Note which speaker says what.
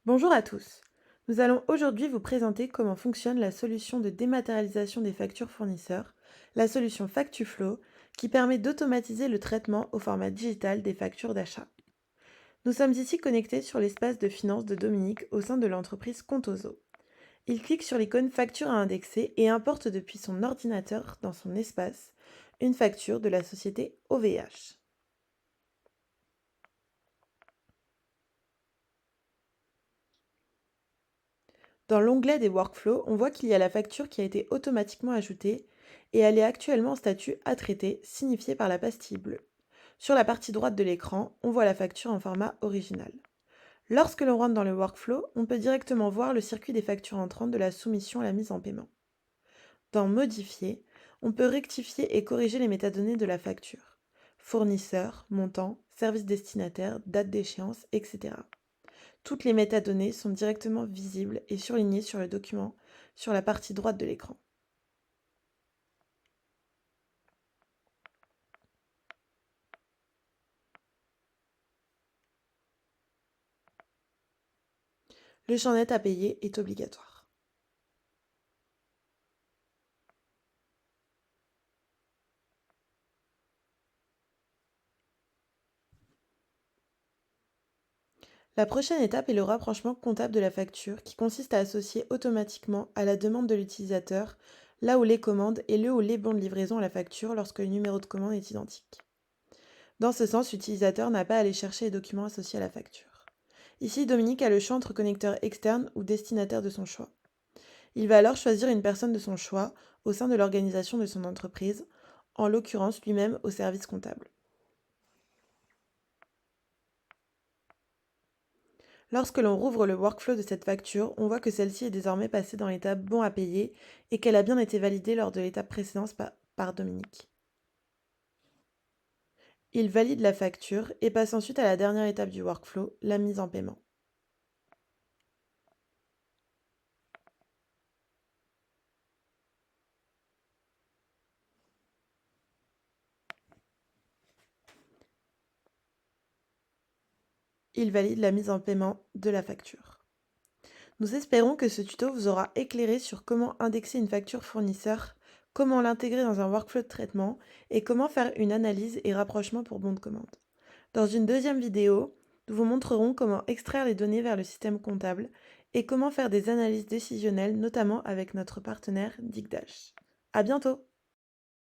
Speaker 1: Bonjour à tous. Nous allons aujourd'hui vous présenter comment fonctionne la solution de dématérialisation des factures fournisseurs, la solution FactuFlow, qui permet d'automatiser le traitement au format digital des factures d'achat. Nous sommes ici connectés sur l'espace de finances de Dominique au sein de l'entreprise Contoso. Il clique sur l'icône facture à indexer et importe depuis son ordinateur dans son espace une facture de la société OVH. Dans l'onglet des workflows, on voit qu'il y a la facture qui a été automatiquement ajoutée et elle est actuellement en statut à traiter, signifié par la pastille bleue. Sur la partie droite de l'écran, on voit la facture en format original. Lorsque l'on rentre dans le workflow, on peut directement voir le circuit des factures entrantes de la soumission à la mise en paiement. Dans Modifier, on peut rectifier et corriger les métadonnées de la facture. Fournisseur, montant, service destinataire, date d'échéance, etc. Toutes les métadonnées sont directement visibles et surlignées sur le document sur la partie droite de l'écran. Le champ net à payer est obligatoire. La prochaine étape est le rapprochement comptable de la facture qui consiste à associer automatiquement à la demande de l'utilisateur là où les commandes et le ou les bons de livraison à la facture lorsque le numéro de commande est identique. Dans ce sens, l'utilisateur n'a pas à aller chercher les documents associés à la facture. Ici, Dominique a le choix entre connecteur externe ou destinataire de son choix. Il va alors choisir une personne de son choix au sein de l'organisation de son entreprise, en l'occurrence lui-même au service comptable. Lorsque l'on rouvre le workflow de cette facture, on voit que celle-ci est désormais passée dans l'étape bon à payer et qu'elle a bien été validée lors de l'étape précédente par Dominique. Il valide la facture et passe ensuite à la dernière étape du workflow, la mise en paiement. Il valide la mise en paiement de la facture. Nous espérons que ce tuto vous aura éclairé sur comment indexer une facture fournisseur, comment l'intégrer dans un workflow de traitement et comment faire une analyse et rapprochement pour bon de commande. Dans une deuxième vidéo, nous vous montrerons comment extraire les données vers le système comptable et comment faire des analyses décisionnelles, notamment avec notre partenaire Digdash. À bientôt!